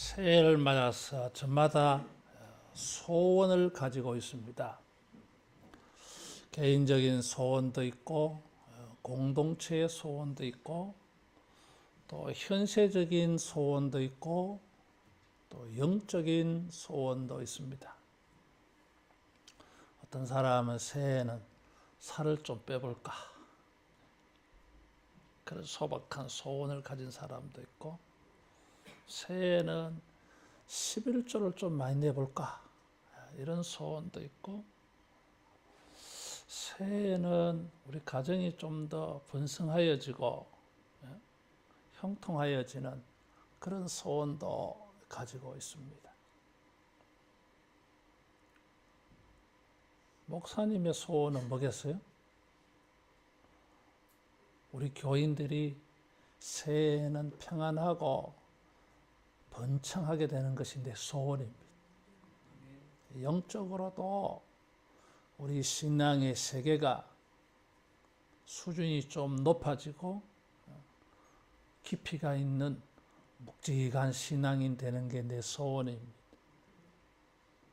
새해를 맞아서 저마다 소원을 가지고 있습니다. 개인적인 소원도 있고 공동체의 소원도 있고 또 현세적인 소원도 있고 또 영적인 소원도 있습니다. 어떤 사람은 새해에는 살을 좀 빼볼까 그런 소박한 소원을 가진 사람도 있고, 새해에는 11조를 좀 많이 내볼까 이런 소원도 있고, 새해에는 우리 가정이 좀 더 번성하여지고 형통하여지는 그런 소원도 가지고 있습니다. 목사님의 소원은 뭐겠어요? 우리 교인들이 새해에는 평안하고 번창하게 되는 것이 내 소원입니다. 영적으로도 우리 신앙의 세계가 수준이 좀 높아지고 깊이가 있는 묵직한 신앙인 되는 게 내 소원입니다.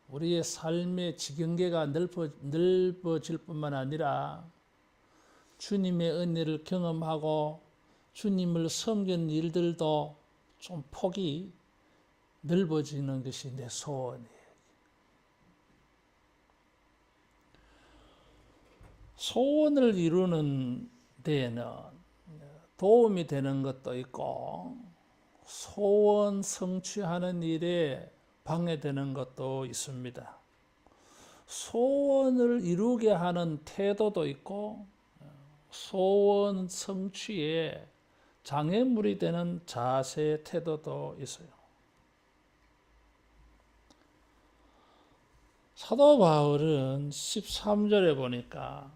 우리의 삶의 지경계가 넓어질 뿐만 아니라 주님의 은혜를 경험하고 주님을 섬기는 일들도 좀 폭이 넓어지는 것이 내 소원이에요. 소원을 이루는 데에는 도움이 되는 것도 있고 소원 성취하는 일에 방해되는 것도 있습니다. 소원을 이루게 하는 태도도 있고 소원 성취에 장애물이 되는 자세의 태도도 있어요. 사도 바울은 13절에 보니까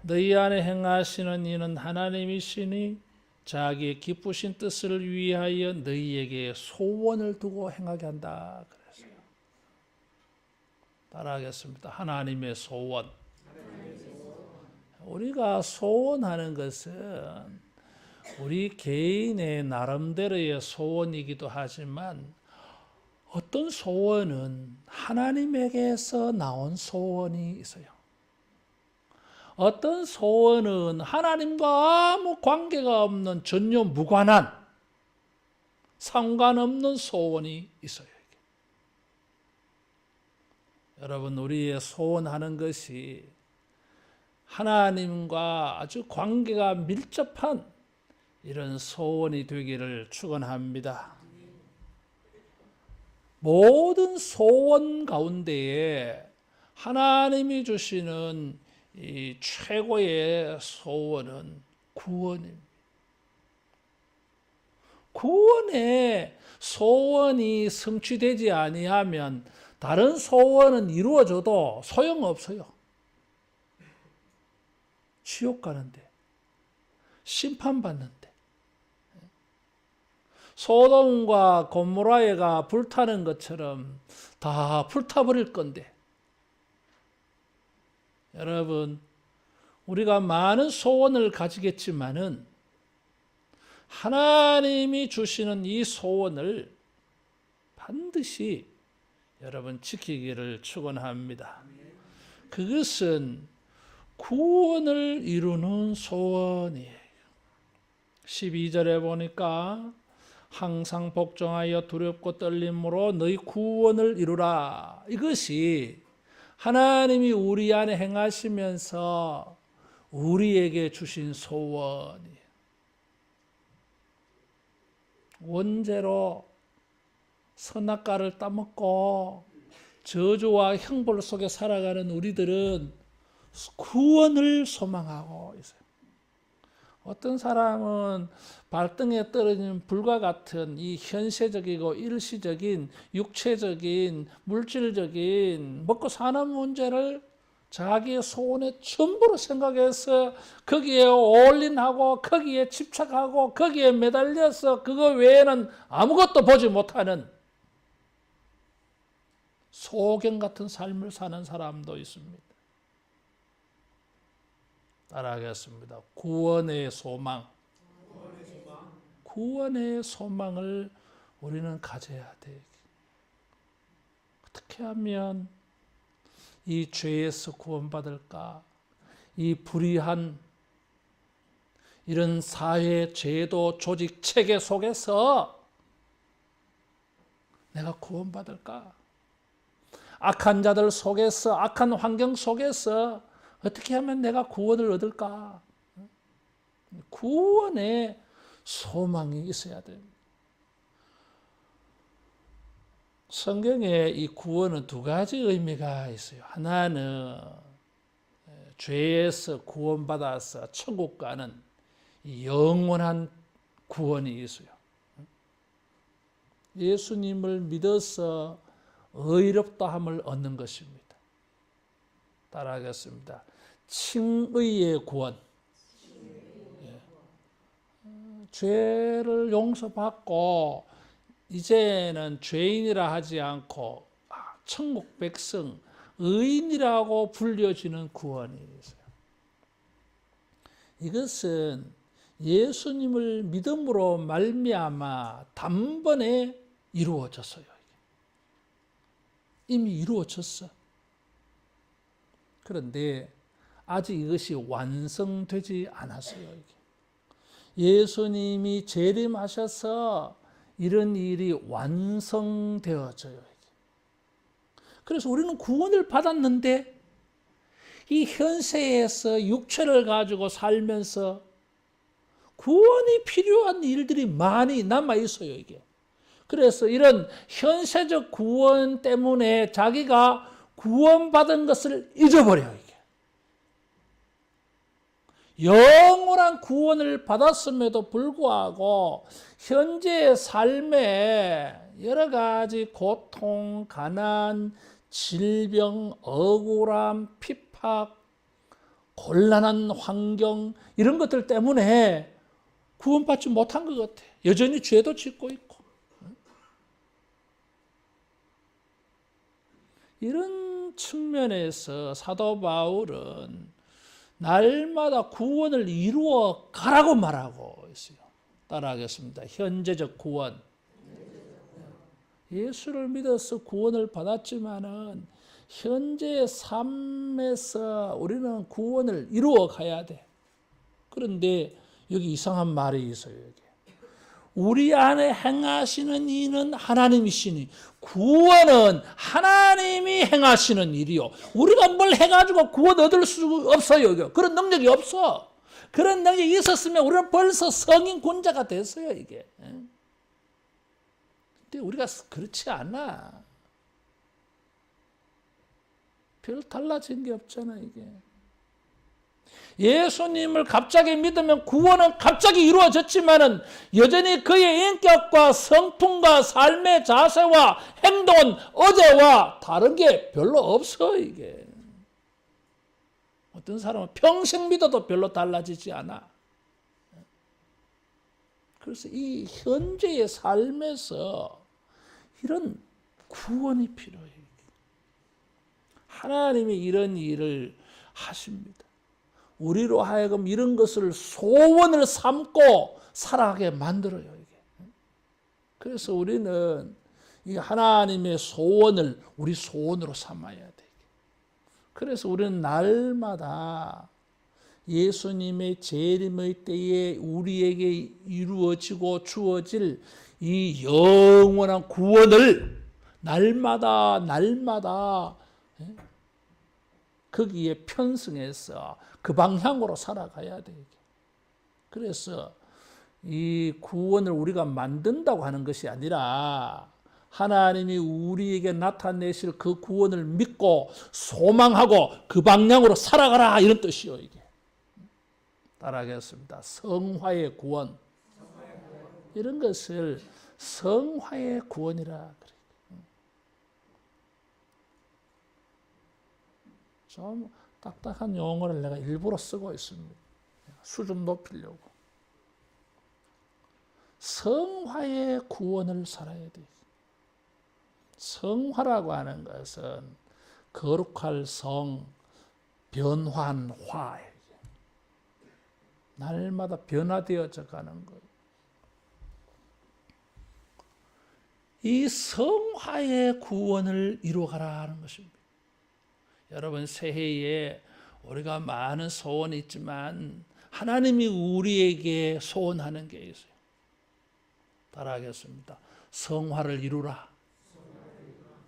너희 안에 행하시는 이는 하나님이시니 자기의 기쁘신 뜻을 위하여 너희에게 소원을 두고 행하게 한다 그랬어요. 따라하겠습니다. 하나님의 소원. 우리가 소원하는 것은 우리 개인의 나름대로의 소원이기도 하지만 어떤 소원은 하나님에게서 나온 소원이 있어요. 어떤 소원은 하나님과 아무 관계가 없는 전혀 무관한 상관없는 소원이 있어요. 여러분, 우리의 소원하는 것이 하나님과 아주 관계가 밀접한 이런 소원이 되기를 축원합니다. 모든 소원 가운데에 하나님이 주시는 이 최고의 소원은 구원입니다. 구원의 소원이 성취되지 아니하면 다른 소원은 이루어져도 소용없어요. 지옥 가는데, 심판받는데. 소돔과 고모라가 불타는 것처럼 다 불타버릴 건데, 여러분, 우리가 많은 소원을 가지겠지만은 하나님이 주시는 이 소원을 반드시 여러분 지키기를 축원합니다. 그것은 구원을 이루는 소원이에요. 12절에 보니까 항상 복종하여 두렵고 떨림으로 너희 구원을 이루라. 이것이 하나님이 우리 안에 행하시면서 우리에게 주신 소원이에요. 원죄로 선악과를 따먹고 저주와 형벌 속에 살아가는 우리들은 구원을 소망하고 있어요. 어떤 사람은 발등에 떨어지는 불과 같은 이 현세적이고 일시적인 육체적인 물질적인 먹고 사는 문제를 자기의 소원의 전부로 생각해서 거기에 올인하고 거기에 집착하고 거기에 매달려서 그거 외에는 아무것도 보지 못하는 소경 같은 삶을 사는 사람도 있습니다. 따라하겠습니다. 구원의 소망. 구원의 소망을 우리는 가져야 돼. 어떻게 하면 이 죄에서 구원받을까? 이 불의한 이런 사회, 제도, 조직, 체계 속에서 내가 구원받을까? 악한 자들 속에서, 악한 환경 속에서 어떻게 하면 내가 구원을 얻을까? 구원의 소망이 있어야 됩니다. 성경에 이 구원은 두 가지 의미가 있어요. 하나는 죄에서 구원받아서 천국 가는 영원한 구원이 있어요. 예수님을 믿어서 의롭다함을 얻는 것입니다. 따라하겠습니다. 칭의의 구원. 죄를 용서받고 이제는 죄인이라 하지 않고 천국 백성, 의인이라고 불려지는 구원이 있어요. 이것은 예수님을 믿음으로 말미암아 단번에 이루어졌어요. 이미 이루어졌어. 그런데 아직 이것이 완성되지 않았어요. 예수님이 재림하셔서 이런 일이 완성되어져요. 그래서 우리는 구원을 받았는데 이 현세에서 육체를 가지고 살면서 구원이 필요한 일들이 많이 남아 있어요, 이게. 그래서 이런 현세적 구원 때문에 자기가 구원받은 것을 잊어버려요, 이게. 영원한 구원을 받았음에도 불구하고 현재의 삶에 여러 가지 고통, 가난, 질병, 억울함, 핍박, 곤란한 환경 이런 것들 때문에 구원받지 못한 것 같아. 여전히 죄도 짓고 있고. 이런 측면에서 사도 바울은 날마다 구원을 이루어 가라고 말하고 있어요. 따라하겠습니다. 현재적 구원. 예수를 믿어서 구원을 받았지만은 현재의 삶에서 우리는 구원을 이루어 가야 돼. 그런데 여기 이상한 말이 있어요. 여기. 우리 안에 행하시는 이는 하나님이시니 구원은 하나님이 행하시는 일이요. 우리가 뭘 해가지고 구원 얻을 수 없어요. 그런 능력이 없어. 그런 능력이 있었으면 우리는 벌써 성인 군자가 됐어요. 이게. 근데 우리가 그렇지 않아. 별 달라진 게 없잖아, 이게. 예수님을 갑자기 믿으면 구원은 갑자기 이루어졌지만은 여전히 그의 인격과 성품과 삶의 자세와 행동은 어제와 다른 게 별로 없어, 이게. 어떤 사람은 평생 믿어도 별로 달라지지 않아. 그래서 이 현재의 삶에서 이런 구원이 필요해요. 하나님이 이런 일을 하십니다. 우리로 하여금 이런 것을 소원을 삼고 살아가게 만들어요. 이게. 그래서 우리는 이 하나님의 소원을 우리 소원으로 삼아야 돼. 그래서 우리는 날마다 예수님의 재림의 때에 우리에게 이루어지고 주어질 이 영원한 구원을 날마다 거기에 편승해서 그 방향으로 살아가야 돼. 그래서 이 구원을 우리가 만든다고 하는 것이 아니라 하나님이 우리에게 나타내실 그 구원을 믿고 소망하고 그 방향으로 살아가라 이런 뜻이요. 이게. 따라하겠습니다. 성화의 구원. 이런 것을 성화의 구원이라 그래요. 좀 딱딱한 용어를 내가 일부러 쓰고 있습니다. 수준 높이려고. 성화의 구원을 살아야 돼. 성화라고 하는 것은 거룩할 성, 변환, 화. 날마다 변화되어져 가는 거예요. 이 성화의 구원을 이루어가라 하는 것입니다. 여러분, 새해에 우리가 많은 소원이 있지만 하나님이 우리에게 소원하는 게 있어요. 따라하겠습니다. 성화를 이루라.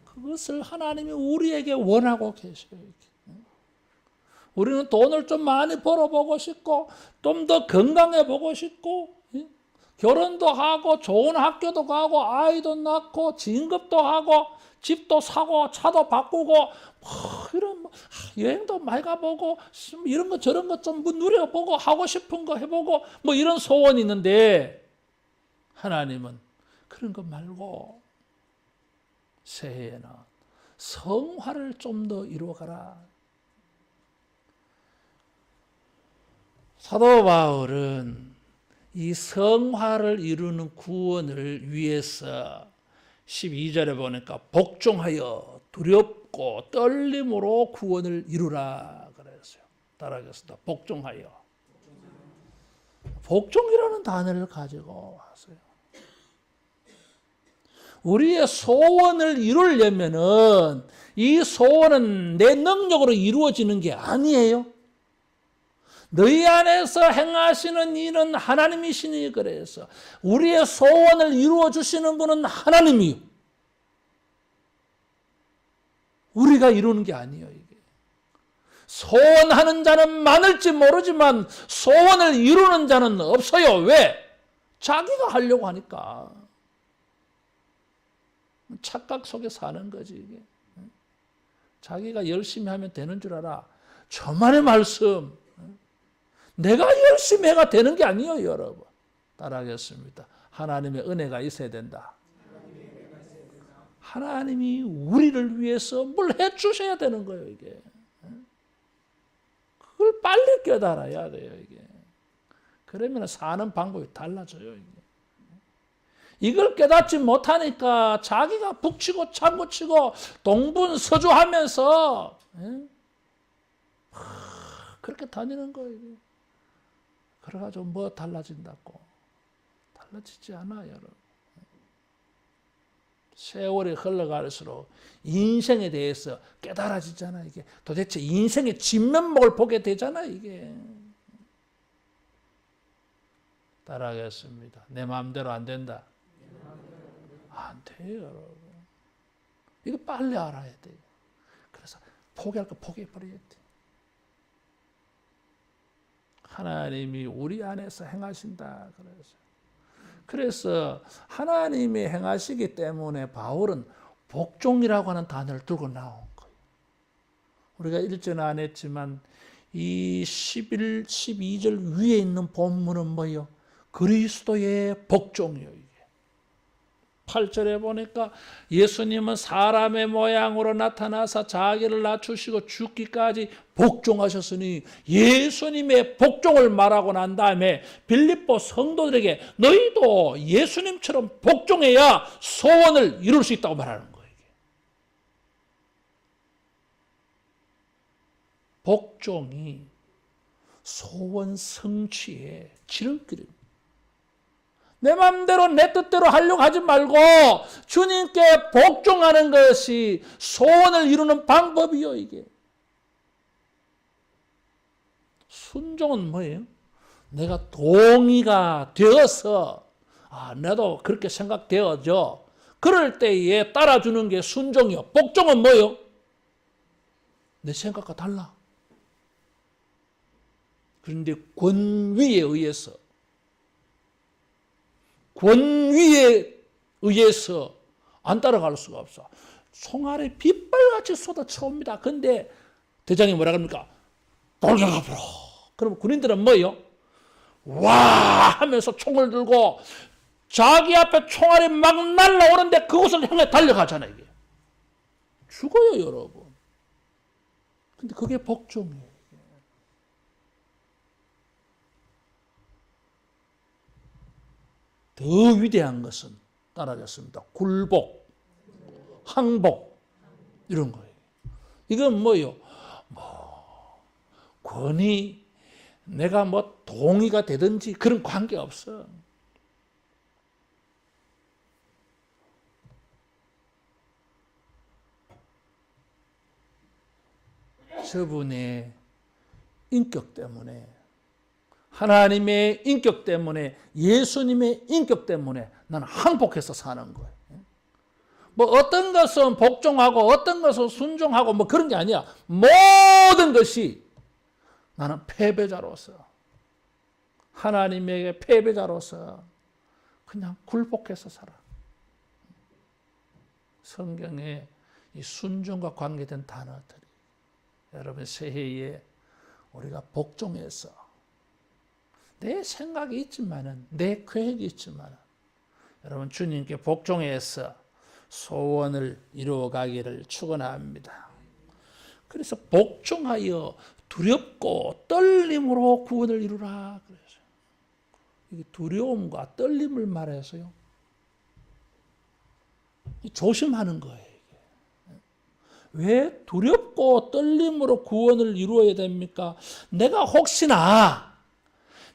그것을 하나님이 우리에게 원하고 계셔요. 우리는 돈을 좀 많이 벌어보고 싶고, 좀 더 건강해보고 싶고, 결혼도 하고, 좋은 학교도 가고, 아이도 낳고, 진급도 하고, 집도 사고, 차도 바꾸고, 이런 여행도 많이 가보고, 이런 거 저런 거 좀 누려보고, 하고 싶은 거 해보고, 이런 소원이 있는데, 하나님은 그런 거 말고, 새해에는 성화를 좀 더 이루어가라. 사도 바울은 이 성화를 이루는 구원을 위해서 12절에 보니까 복종하여 두렵고 떨림으로 구원을 이루라 그랬어요. 따라하겠습니다. 복종하여. 복종이라는 단어를 가지고 왔어요. 우리의 소원을 이루려면은 이 소원은 내 능력으로 이루어지는 게 아니에요. 너희 안에서 행하시는 일은 하나님이시니 그래서 우리의 소원을 이루어 주시는 분은 하나님이요. 우리가 이루는 게 아니에요. 이게. 소원하는 자는 많을지 모르지만 소원을 이루는 자는 없어요. 왜? 자기가 하려고 하니까. 착각 속에 사는 거지 이게. 자기가 열심히 하면 되는 줄 알아. 저만의 말씀. 내가 열심히 해가 되는 게 아니에요, 여러분. 따라하겠습니다. 하나님의 은혜가 있어야 된다. 하나님이 우리를 위해서 뭘 해주셔야 되는 거예요, 이게. 그걸 빨리 깨달아야 돼요, 이게. 그러면 사는 방법이 달라져요, 이게. 이걸 깨닫지 못하니까 자기가 북치고 참고치고 동분서주하면서 그렇게 다니는 거예요. 그래가지고 뭐 달라진다고. 달라지지 않아요, 여러분. 세월이 흘러갈수록 인생에 대해서 깨달아지잖아요. 이게 도대체 인생의 진면목을 보게 되잖아요, 이게. 따라하겠습니다. 내 마음대로 안 된다. 안 돼요, 여러분. 이거 빨리 알아야 돼요. 그래서 포기할 거 포기해버려야 돼. 하나님이 우리 안에서 행하신다. 그래서 하나님이 행하시기 때문에 바울은 복종이라고 하는 단어를 들고 나온 거예요. 우리가 1절 안 했지만 이 11, 12절 위에 있는 본문은 뭐예요? 그리스도의 복종이에요. 8절에 보니까 예수님은 사람의 모양으로 나타나사 자기를 낮추시고 죽기까지 복종하셨으니 예수님의 복종을 말하고 난 다음에 빌립보 성도들에게 너희도 예수님처럼 복종해야 소원을 이룰 수 있다고 말하는 거예요. 복종이 소원 성취의 지름길입니다. 내 마음대로 내 뜻대로 하려고 하지 말고 주님께 복종하는 것이 소원을 이루는 방법이요, 이게. 순종은 뭐예요? 내가 동의가 되어서 나도 그렇게 생각되어져. 그럴 때에 따라주는 게 순종이요. 복종은 뭐예요? 내 생각과 달라. 그런데 권위에 의해서 안 따라갈 수가 없어. 총알이 빗발같이 쏟아쳐옵니다. 근데 대장이 뭐라 그럽니까? 돌격하라. 그럼 군인들은 뭐예요? 와 하면서 총을 들고 자기 앞에 총알이 막 날라오는데 그곳을 향해 달려가잖아요. 이게. 죽어요, 여러분. 근데 그게 복종이에요. 더 위대한 것은 따라하겠습니다. 굴복, 항복 이런 거예요. 이건 뭐예요? 권위, 내가 동의가 되든지 그런 관계 없어. 저분의 인격 때문에, 하나님의 인격 때문에, 예수님의 인격 때문에 나는 항복해서 사는 거예요. 뭐 어떤 것은 복종하고 어떤 것은 순종하고 뭐 그런 게 아니야. 모든 것이 나는 패배자로서, 하나님에게 패배자로서 그냥 굴복해서 살아. 성경에 이 순종과 관계된 단어들이, 여러분 새해에 우리가 복종해서, 내 생각이 있지만은, 내 계획이 있지만은, 여러분 주님께 복종해서 소원을 이루어가기를 축원합니다. 그래서 복종하여 두렵고 떨림으로 구원을 이루라 그래서 이게 두려움과 떨림을 말해서요. 조심하는 거예요. 왜 두렵고 떨림으로 구원을 이루어야 됩니까? 내가 혹시나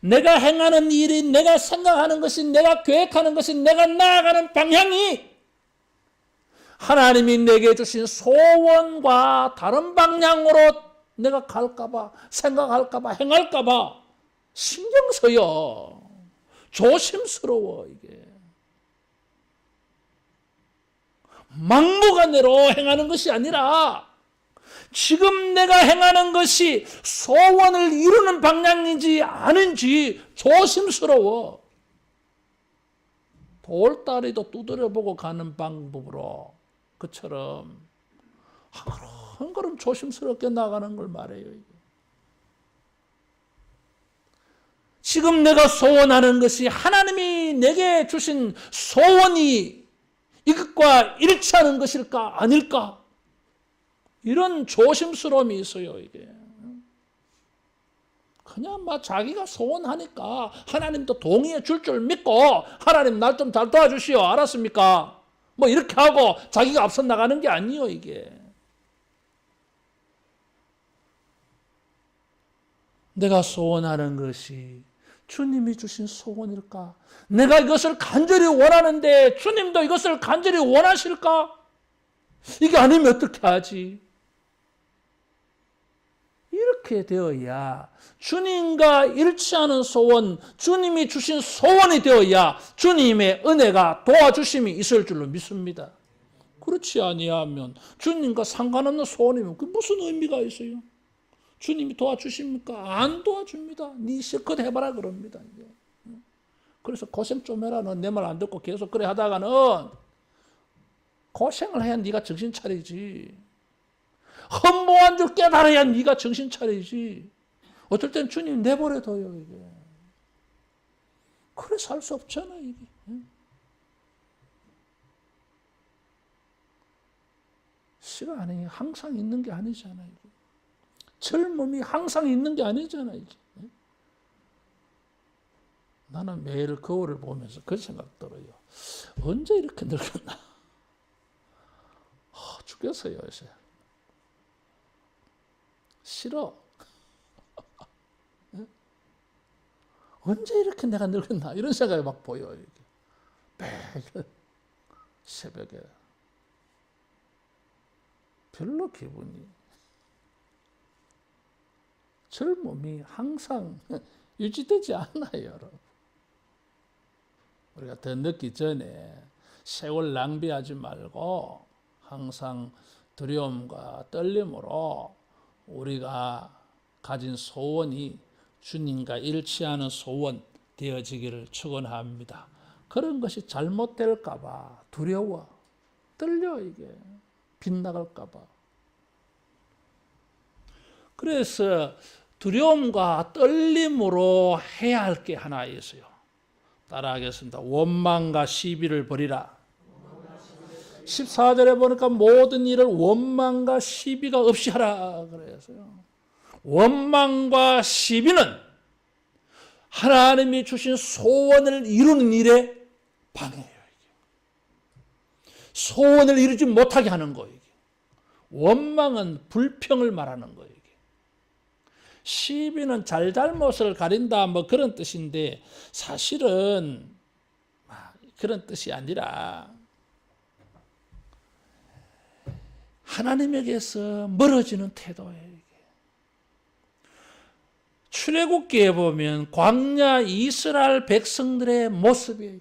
내가 행하는 일이, 내가 생각하는 것이, 내가 계획하는 것이, 내가 나아가는 방향이 하나님이 내게 주신 소원과 다른 방향으로 내가 갈까봐, 생각할까봐, 행할까봐 신경 써요. 조심스러워 이게. 막무가내로 행하는 것이 아니라 지금 내가 행하는 것이 소원을 이루는 방향인지 아닌지 조심스러워. 돌다리도 두드려보고 가는 방법으로 그처럼 한 걸음 조심스럽게 나가는 걸 말해요. 지금 내가 소원하는 것이 하나님이 내게 주신 소원이 이것과 일치하는 것일까 아닐까? 이런 조심스러움이 있어요. 이게 그냥 막 자기가 소원하니까 하나님도 동의해 줄 줄 믿고 하나님 날 좀 잘 도와주시오. 알았습니까? 뭐 이렇게 하고 자기가 앞서 나가는 게 아니에요. 이게 내가 소원하는 것이 주님이 주신 소원일까? 내가 이것을 간절히 원하는데 주님도 이것을 간절히 원하실까? 이게 아니면 어떻게 하지? 이렇게 되어야 주님과 일치하는 소원, 주님이 주신 소원이 되어야 주님의 은혜가 도와주심이 있을 줄로 믿습니다. 그렇지 아니하면 주님과 상관없는 소원이면 그게 무슨 의미가 있어요? 주님이 도와주십니까? 안 도와줍니다. 네 실컷 해봐라 그럽니다. 그래서 고생 좀 해라. 너 내 말 안 듣고 계속 그래 하다가는 고생을 해야 네가 정신 차리지. 헌모한 줄 깨달아야 네가 정신 차리지. 어떨 땐 주님 내버려둬요. 이게. 그래 살 수 없잖아. 이게. 시간이 항상 있는 게 아니잖아요. 젊음이 항상 있는 게 아니잖아요. 나는 매일 거울을 보면서 그 생각 들어요. 언제 이렇게 늙었나? 죽겠어요. 요새. 싫어. 언제 이렇게 내가 늙었나? 이런 생각이 막 보여. 이게. 매일 새벽에. 별로 기분이. 젊음이 항상 유지되지 않아요, 여러분. 우리가 더 늦기 전에 세월 낭비하지 말고 항상 두려움과 떨림으로 우리가 가진 소원이 주님과 일치하는 소원 되어지기를 축원합니다. 그런 것이 잘못될까 봐 두려워, 떨려 이게 빗나갈까 봐. 그래서 두려움과 떨림으로 해야 할 게 하나 있어요. 따라하겠습니다. 원망과 시비를 버리라. 14절에 보니까 모든 일을 원망과 시비가 없이 하라 그래서요. 원망과 시비는 하나님이 주신 소원을 이루는 일에 방해예요. 소원을 이루지 못하게 하는 거예요. 원망은 불평을 말하는 거예요. 시비는 잘잘못을 가린다 뭐 그런 뜻인데 사실은 그런 뜻이 아니라 하나님에게서 멀어지는 태도예요. 이게. 출애굽기에 보면 광야 이스라엘 백성들의 모습이에요.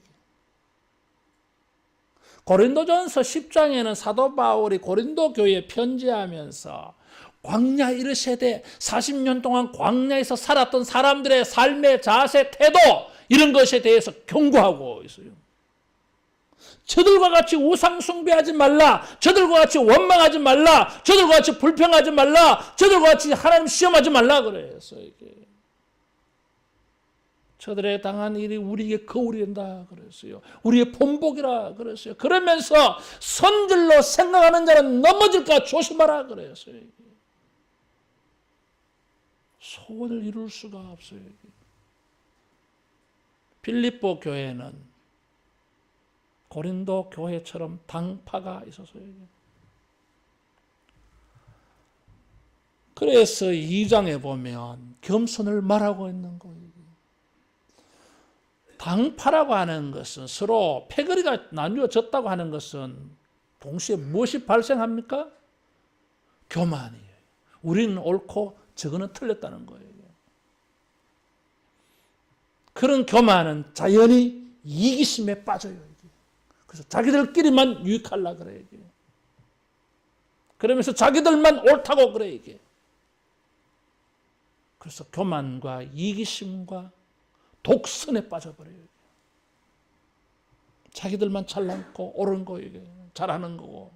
고린도전서 10장에는 사도 바울이 고린도 교회에 편지하면서 광야 1세대 40년 동안 광야에서 살았던 사람들의 삶의 자세, 태도 이런 것에 대해서 경고하고 있어요. 저들과 같이 우상 숭배하지 말라. 저들과 같이 원망하지 말라. 저들과 같이 불평하지 말라. 저들과 같이 하나님 시험하지 말라 그래서 이게. 저들의 당한 일이 우리에게 거울이 된다 그랬어요. 우리의 본보기라 그랬어요. 그러면서 선질로 생각하는 자는 넘어질까 조심하라 그랬어요. 소원을 이룰 수가 없어요. 빌립보 교회는 고린도 교회처럼 당파가 있었어요. 그래서 2장에 보면 겸손을 말하고 있는 거예요. 당파라고 하는 것은 서로 패거리가 나뉘어졌다고 하는 것은 동시에 무엇이 발생합니까? 교만이에요. 우리는 옳고 저거는 틀렸다는 거예요. 그런 교만은 자연히 이기심에 빠져요. 그래서 자기들끼리만 유익하려고 그래요. 그러면서 자기들만 옳다고 그래 이게. 그래서 교만과 이기심과 독선에 빠져버려요. 자기들만 잘났고 옳은 거 이게 잘하는 거고.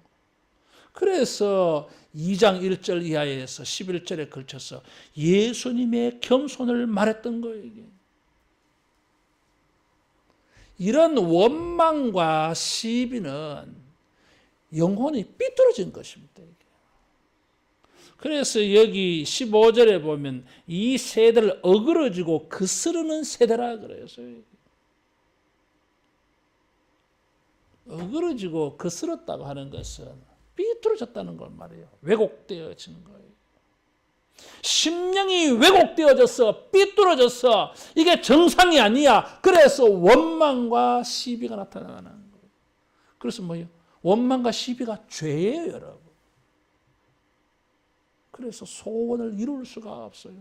그래서 2장 1절 이하에서 11절에 걸쳐서 예수님의 겸손을 말했던 거예요. 이게. 이런 원망과 시비는 영혼이 삐뚤어진 것입니다. 이게. 그래서 여기 15절에 보면 이 세대를 어그러지고 거스르는 세대라 그래서 어그러지고 거스렀다고 하는 것은 삐뚤어졌다는 걸 말이에요. 왜곡되어진 거예요. 심령이 왜곡되어져서 삐뚤어져서 이게 정상이 아니야. 그래서 원망과 시비가 나타나는 거예요. 그래서 뭐예요? 원망과 시비가 죄예요, 여러분. 그래서 소원을 이룰 수가 없어요.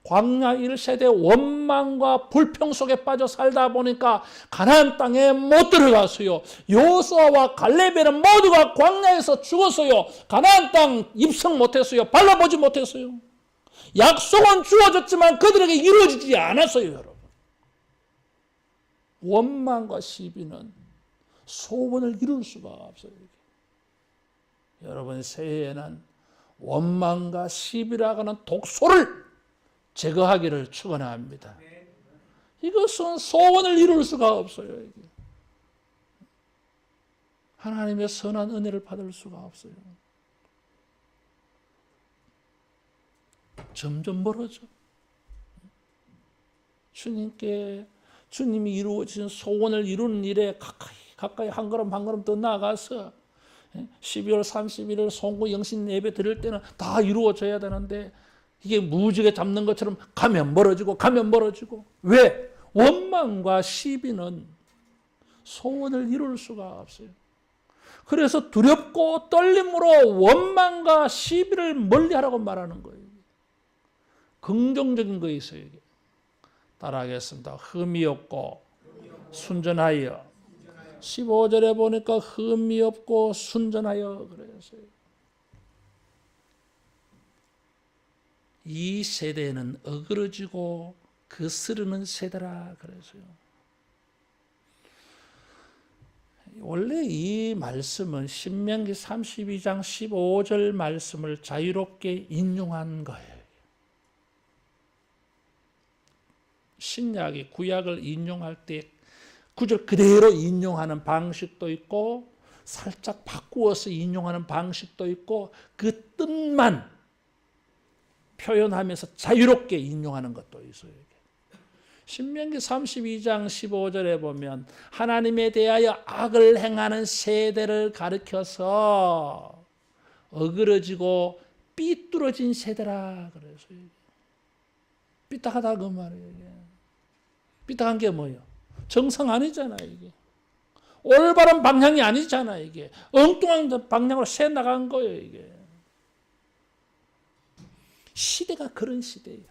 광야 1세대 원망과 불평 속에 빠져 살다 보니까 가나안 땅에 못 들어갔어요. 여호수아와 갈렙에는 모두가 광야에서 죽었어요. 가나안 땅 입성 못했어요. 발라보지 못했어요. 약속은 주어졌지만 그들에게 이루어지지 않았어요, 여러분. 원망과 시비는 소원을 이룰 수가 없어요. 여러분 새해에는 원망과 시비라고 하는 독소를 제거하기를 축원합니다. 이것은 소원을 이룰 수가 없어요. 이게. 하나님의 선한 은혜를 받을 수가 없어요. 점점 멀어져. 주님이 이루어진 소원을 이루는 일에 가까이 한 걸음 한 걸음 더 나아가서 12월 31일 송구 영신 예배 드릴 때는 다 이루어져야 되는데 이게 무지개 잡는 것처럼 가면 멀어지고 왜? 원망과 시비는 소원을 이룰 수가 없어요. 그래서 두렵고 떨림으로 원망과 시비를 멀리하라고 말하는 거예요. 긍정적인 거 있어요. 따라하겠습니다. 흠이 없고 순전하여 15절에 보니까 흠이 없고 순전하여 그랬어요. 이 세대는 어그러지고 거스르는 세대라 그랬어요. 원래 이 말씀은 신명기 32장 15절 말씀을 자유롭게 인용한 거예요. 신약이 구약을 인용할 때 구절 그대로 인용하는 방식도 있고 살짝 바꾸어서 인용하는 방식도 있고 그 뜻만 표현하면서 자유롭게 인용하는 것도 있어요. 신명기 32장 15절에 보면 하나님에 대하여 악을 행하는 세대를 가리켜서 어그러지고 삐뚤어진 세대라 그래서 삐딱하다 그 말이에요. 삐딱한 게 뭐예요? 정상 아니잖아 이게. 올바른 방향이 아니잖아 이게. 엉뚱한 방향으로 새 나간 거예요 이게. 시대가 그런 시대예요.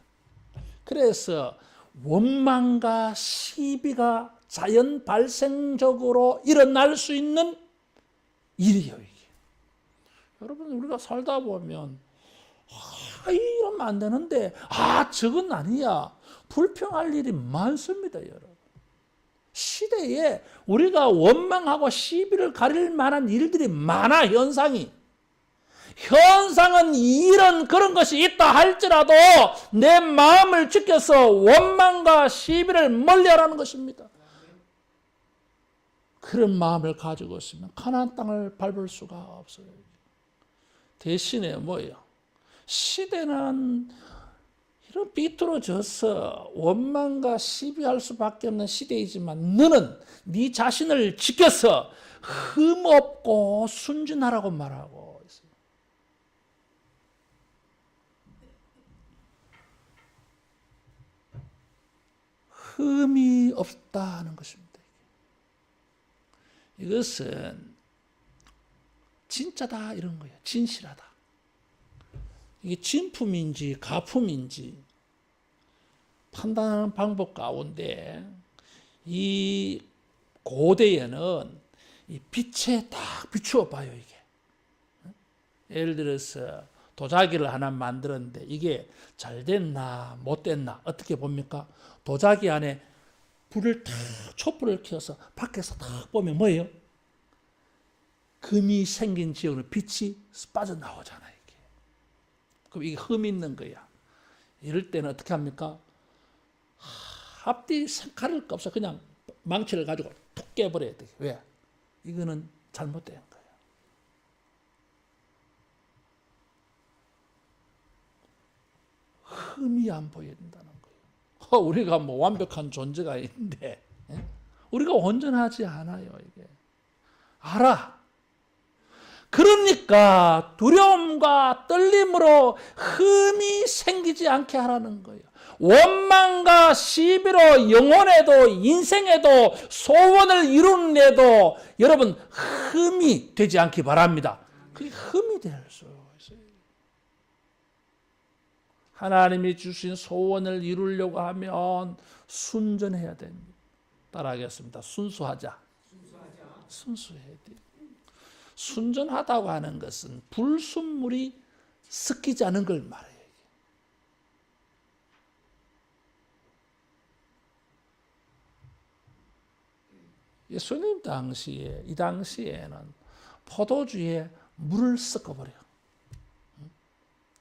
그래서 원망과 시비가 자연 발생적으로 일어날 수 있는 일이에요, 이게. 여러분, 우리가 살다 보면, 이러면 안 되는데, 저건 아니야. 불평할 일이 많습니다, 여러분. 시대에 우리가 원망하고 시비를 가릴 만한 일들이 많아, 현상이. 현상은 이런 그런 것이 있다 할지라도 내 마음을 지켜서 원망과 시비를 멀리하라는 것입니다. 그런 마음을 가지고 있으면 가나안 땅을 밟을 수가 없어요. 대신에 뭐예요? 시대는 이런 비뚤어져서 원망과 시비할 수밖에 없는 시대이지만 너는 네 자신을 지켜서 흠없고 순진하라고 말하고 있어요. 흠이 없다는 것입니다. 이것은 진짜다 이런 거예요. 진실하다. 이게 진품인지 가품인지 판단하는 방법 가운데 이 고대에는 이 빛에 딱 비추어 봐요, 이게. 예를 들어서 도자기를 하나 만들었는데 이게 잘 됐나 못 됐나 어떻게 봅니까? 도자기 안에 불을 탁 촛불을 켜서 밖에서 딱 보면 뭐예요? 금이 생긴 지역으로 빛이 빠져나오잖아요, 이게. 그럼 이게 흠이 있는 거야. 이럴 때는 어떻게 합니까? 앞뒤 가릴 거 없어. 그냥 망치를 가지고 툭 깨버려야 돼. 왜? 이거는 잘못된 거예요. 흠이 안 보인다는 거예요. 우리가 뭐 완벽한 존재가 있는데 우리가 온전하지 않아요, 이게. 알아. 그러니까 두려움과 떨림으로 흠이 생기지 않게 하라는 거예요. 원망과 시비로 영혼에도 인생에도 소원을 이루는 데도 여러분 흠이 되지 않기 바랍니다. 그게 흠이 될 수 있어요. 하나님이 주신 소원을 이루려고 하면 순전해야 됩니다. 따라하겠습니다. 순수하자. 순수해야 돼. 순전하다고 하는 것은 불순물이 섞이지 않은 걸 말해요. 예수님 당시에, 이 당시에는 포도주에 물을 섞어버려요.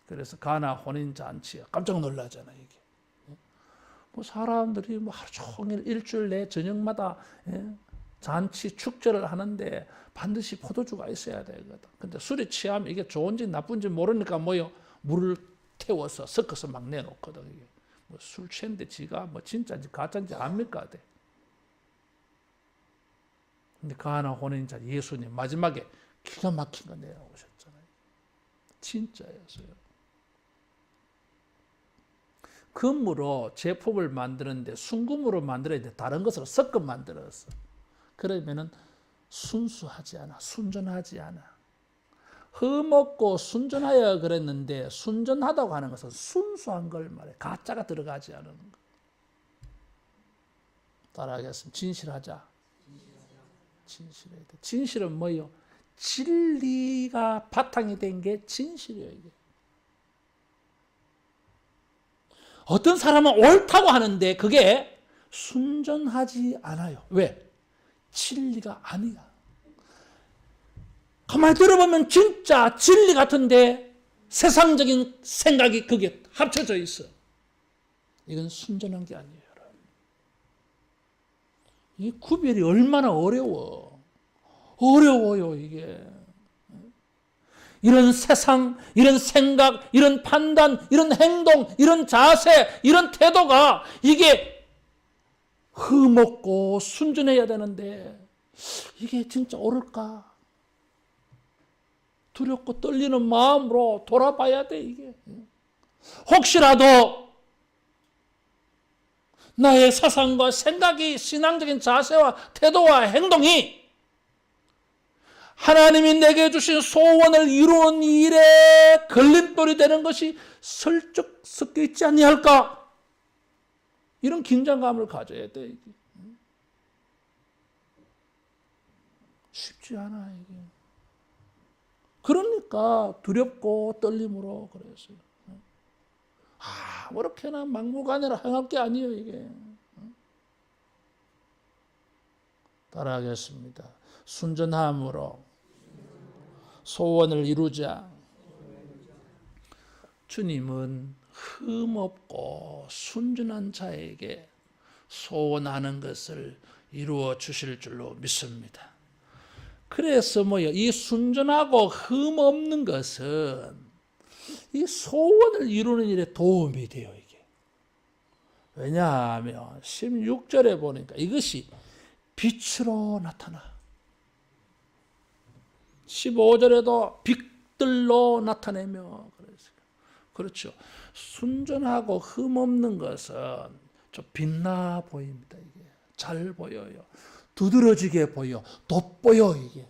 그래서 가나 혼인잔치에 깜짝 놀라잖아요, 이게. 뭐 사람들이 뭐 하루 종일 일주일 내 저녁마다 잔치 축제를 하는데 반드시 포도주가 있어야 되거든. 근데 술에 취하면 이게 좋은지 나쁜지 모르니까 뭐요? 물을 태워서 섞어서 막 내놓거든. 이게 뭐 술 취했는데 지가 뭐 진짜인지 가짜인지 압니까? 돼. 근데 가나 혼인자 예수님 마지막에 기가 막힌 거 내려오셨잖아요. 진짜였어요. 금으로 제품을 만드는데 순금으로 만들어야 돼. 다른 것으로 섞어 만들었어. 그러면은 순수하지 않아. 순전하지 않아. 흠없고 순전하여 그랬는데 순전하다고 하는 것은 순수한 걸 말해. 가짜가 들어가지 않은 거. 따라하겠습니다. 진실하자. 진실해야 돼. 진실은 뭐예요? 진리가 바탕이 된 게 진실이에요, 이게. 어떤 사람은 옳다고 하는데 그게 순전하지 않아요. 왜? 진리가 아니야. 가만히 들어보면 진짜 진리 같은데 세상적인 생각이 거기에 합쳐져 있어. 이건 순전한 게 아니에요. 이 구별이 얼마나 어려워요, 이게. 이런 세상, 이런 생각, 이런 판단, 이런 행동, 이런 자세, 이런 태도가 이게 흠없고 순전해야 되는데 이게 진짜 옳을까? 두렵고 떨리는 마음으로 돌아봐야 돼, 이게. 혹시라도 나의 사상과 생각이 신앙적인 자세와 태도와 행동이 하나님이 내게 주신 소원을 이루는 일에 걸림돌이 되는 것이 슬쩍 섞여 있지 아니할까? 이런 긴장감을 가져야 돼. 이게. 쉽지 않아 이게. 그러니까 두렵고 떨림으로 그랬어요. 아무렇게나 막무가내로 행할 게 아니에요 이게. 따라하겠습니다. 순전함으로 소원을 이루자. 주님은 흠없고 순전한 자에게 소원하는 것을 이루어 주실 줄로 믿습니다. 그래서 뭐요? 이 순전하고 흠없는 것은 이 소원을 이루는 일에 도움이 돼요, 이게. 왜냐하면 16절에 보니까 이것이 빛으로 나타나. 15절에도 빛들로 나타내며 그랬어요. 그렇죠. 순전하고 흠없는 것은 좀 빛나 보입니다, 이게. 잘 보여요. 두드러지게 보여. 돋보여, 이게.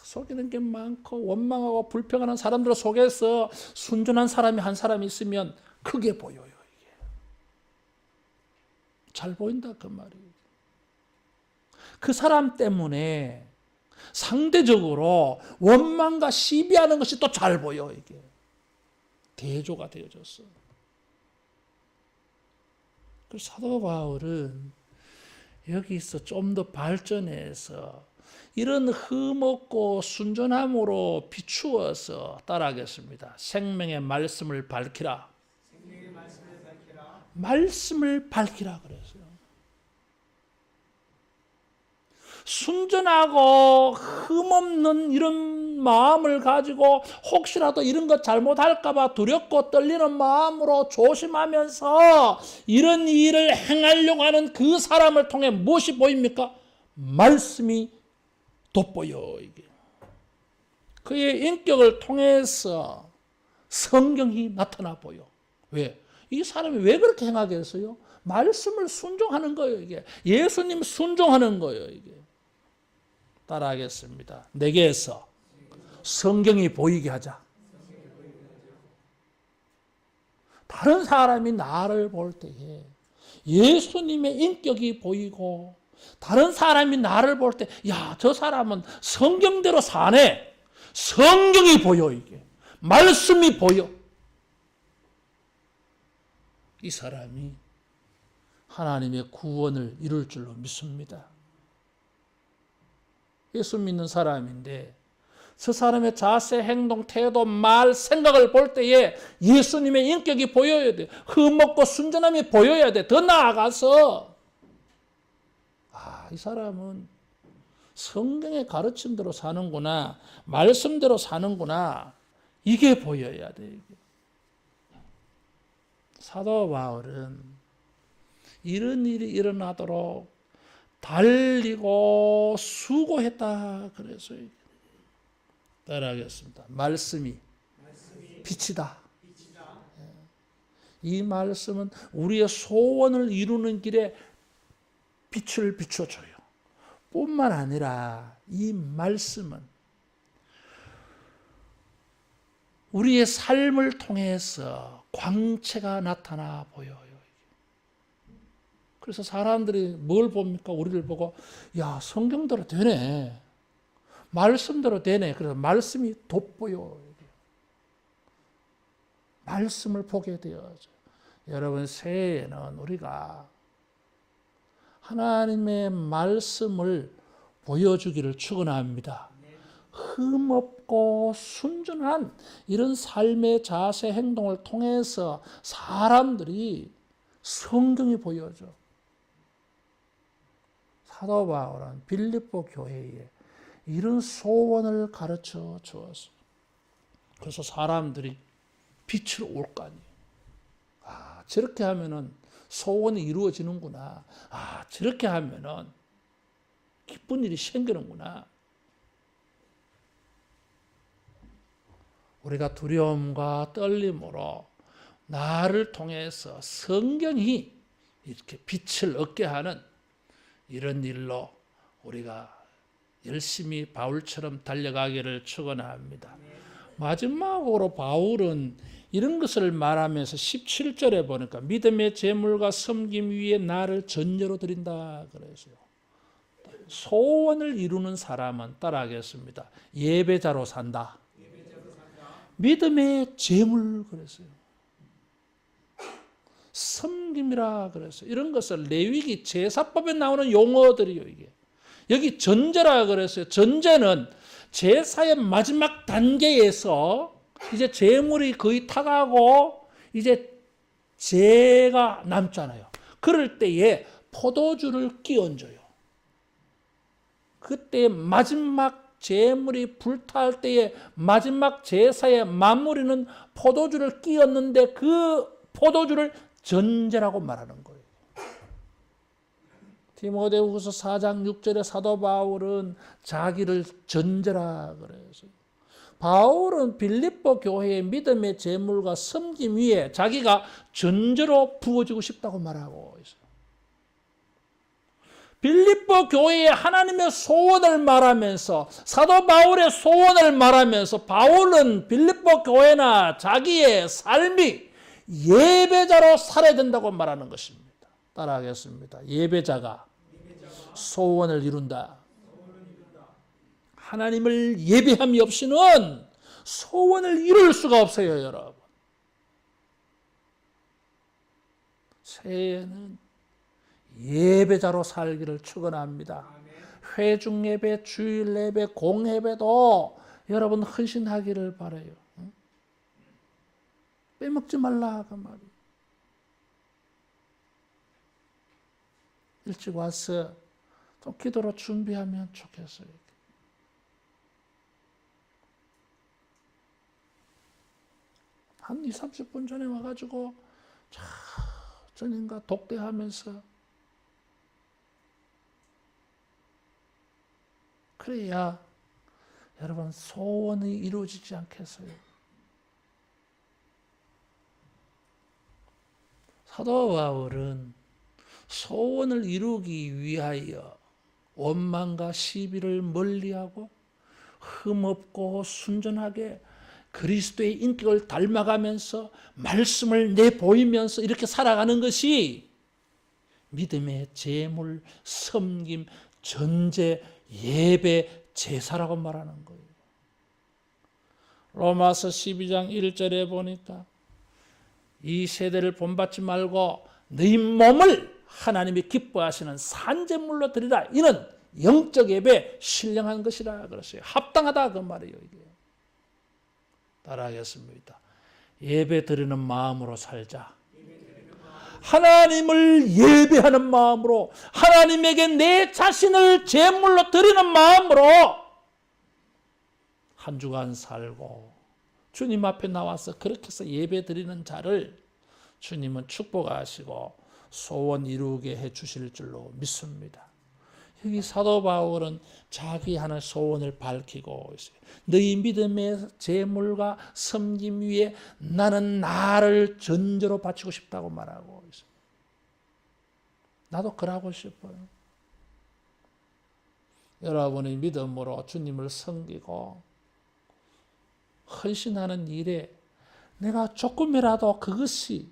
속이는 게 많고 원망하고 불평하는 사람들 속에서 순전한 사람이 한 사람이 있으면 크게 보여요, 이게. 잘 보인다 그 말이에요. 그 사람 때문에 상대적으로 원망과 시비하는 것이 또 잘 보여, 이게. 대조가 되어졌어. 그래서 사도 바울은 여기서 좀 더 발전해서 이런 흠없고 순전함으로 비추어서 따라하겠습니다. 생명의 말씀을 밝히라. 말씀을 밝히라 그랬어요. 순전하고 흠없는 이런 마음을 가지고 혹시라도 이런 것 잘못할까 봐 두렵고 떨리는 마음으로 조심하면서 이런 일을 행하려고 하는 그 사람을 통해 무엇이 보입니까? 말씀이 돋보여, 이게. 그의 인격을 통해서 성경이 나타나 보여. 왜? 이 사람이 왜 그렇게 행하겠어요? 말씀을 순종하는 거예요, 이게. 예수님 순종하는 거예요, 이게. 따라하겠습니다. 내게서 성경이 보이게 하자. 다른 사람이 나를 볼 때에 예수님의 인격이 보이고 다른 사람이 나를 볼 때, 야, 저 사람은 성경대로 사네. 성경이 보여, 이게. 말씀이 보여. 이 사람이 하나님의 구원을 이룰 줄로 믿습니다. 예수 믿는 사람인데 저 사람의 자세, 행동, 태도, 말, 생각을 볼 때에 예수님의 인격이 보여야 돼. 흠없고 순전함이 보여야 돼. 더 나아가서 이 사람은 성경의 가르침대로 사는구나. 말씀대로 사는구나. 이게 보여야 돼. 이게. 사도 바울은 이런 일이 일어나도록 달리고 수고했다 그래서요. 따라하겠습니다. 말씀이 빛이다. 이 말씀은 우리의 소원을 이루는 길에 빛을 비춰줘요. 뿐만 아니라 이 말씀은 우리의 삶을 통해서 광채가 나타나 보여요. 그래서 사람들이 뭘 봅니까? 우리를 보고, 야, 성경대로 되네. 말씀대로 되네. 그래서 말씀이 돋보여. 말씀을 보게 되어져. 여러분, 새해에는 우리가 하나님의 말씀을 보여주기를 축원합니다. 흠없고 순전한 이런 삶의 자세, 행동을 통해서 사람들이 성경이 보여져. 사도 바울은 빌립보 교회에 이런 소원을 가르쳐 주었어. 그래서 사람들이 빛으로 올 거 아니에요. 저렇게 하면은 소원이 이루어지는구나. 저렇게 하면은 기쁜 일이 생기는구나. 우리가 두려움과 떨림으로 나를 통해서 성경이 이렇게 빛을 얻게 하는 이런 일로 우리가 열심히 바울처럼 달려가기를 축원합니다. 마지막으로 바울은 이런 것을 말하면서 17절에 보니까 믿음의 제물과 섬김 위에 나를 전제로 드린다 그랬어요. 소원을 이루는 사람은 따라하겠습니다. 예배자로 산다. 믿음의 제물 그랬어요. 섬김이라 그랬어요. 이런 것을 레위기 제사법에 나오는 용어들이요. 이게 여기 전제라 그랬어요. 전제는 제사의 마지막 단계에서 이제 제물이 거의 타가고 이제 제가 남잖아요. 그럴 때에 포도주를 끼얹어요. 그때 마지막 제물이 불탈 때에 마지막 제사의 마무리는 포도주를 끼얹는데 그 포도주를 전제라고 말하는 거예요. 디모데후서 4장 6절에 사도 바울은 자기를 전제라 그래서 바울은 빌립보 교회의 믿음의 제물과 섬김 위에 자기가 전제로 부어지고 싶다고 말하고 있어요. 빌립보 교회의 하나님의 소원을 말하면서 사도 바울의 소원을 말하면서 바울은 빌립보 교회나 자기의 삶이 예배자로 살아야 된다고 말하는 것입니다. 따라하겠습니다. 예배자가 소원을 이룬다. 하나님을 예배함이 없이는 소원을 이룰 수가 없어요, 여러분. 새해에는 예배자로 살기를 축원합니다. 회중 예배, 주일 예배, 공예배도 여러분 헌신하기를 바라요. 빼먹지 말라 그 말이에요. 일찍 와서 좀 기도로 준비하면 좋겠어요. 한 20, 30분 전에 와가지고 천인가 독대하면서 그래야 여러분 소원이 이루어지지 않겠어요. 사도 바울은 소원을 이루기 위하여 원망과 시비를 멀리하고 흠없고 순전하게 그리스도의 인격을 닮아가면서 말씀을 내보이면서 이렇게 살아가는 것이 믿음의 제물, 섬김, 전제, 예배, 제사라고 말하는 거예요. 로마서 12장 1절에 보니까 이 세대를 본받지 말고 너희 몸을 하나님이 기뻐하시는 산제물로 드리라. 이는 영적 예배에 신령한 것이라 그랬어요. 합당하다 그 말이에요. 이게. 따라하겠습니다. 예배 드리는 마음으로 살자. 하나님을 예배하는 마음으로 하나님에게 내 자신을 제물로 드리는 마음으로 한 주간 살고 주님 앞에 나와서 그렇게 해서 예배 드리는 자를 주님은 축복하시고 소원 이루게 해 주실 줄로 믿습니다. 여기 사도 바울은 자기 하는 소원을 밝히고 있어요. 너희 믿음의 제물과 섬김 위에 나는 나를 전제로 바치고 싶다고 말하고 있어요. 나도 그러고 싶어요. 여러분의 믿음으로 주님을 섬기고 헌신하는 일에 내가 조금이라도 그것이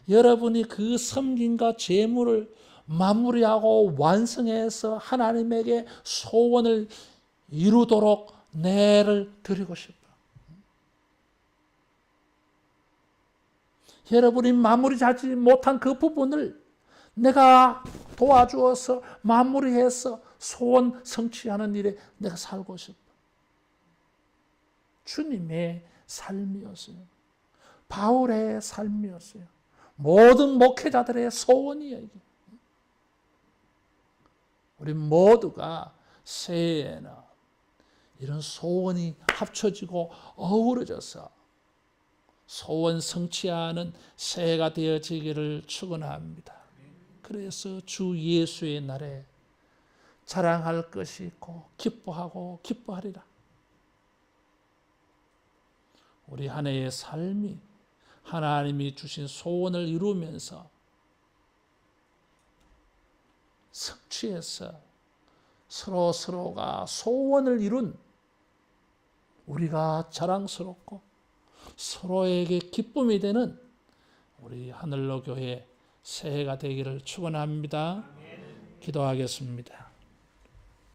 여러분이 그 섬김과 제물을 마무리하고 완성해서 하나님에게 소원을 이루도록 내를 드리고 싶어요. 여러분이 마무리 하지 못한 그 부분을 내가 도와주어서 마무리해서 소원 성취하는 일에 내가 살고 싶어요. 주님의 삶이었어요. 바울의 삶이었어요. 모든 목회자들의 소원이에요. 이게. 우리 모두가 새해에는 이런 소원이 합쳐지고 어우러져서 소원 성취하는 새해가 되어지기를 축원합니다. 그래서 주 예수의 날에 자랑할 것이 있고 기뻐하고 기뻐하리라. 우리 한 해의 삶이 하나님이 주신 소원을 이루면서 성취해서 서로가 소원을 이룬 우리가 자랑스럽고 서로에게 기쁨이 되는 우리 하늘로 교회 새해가 되기를 축원합니다. 기도하겠습니다.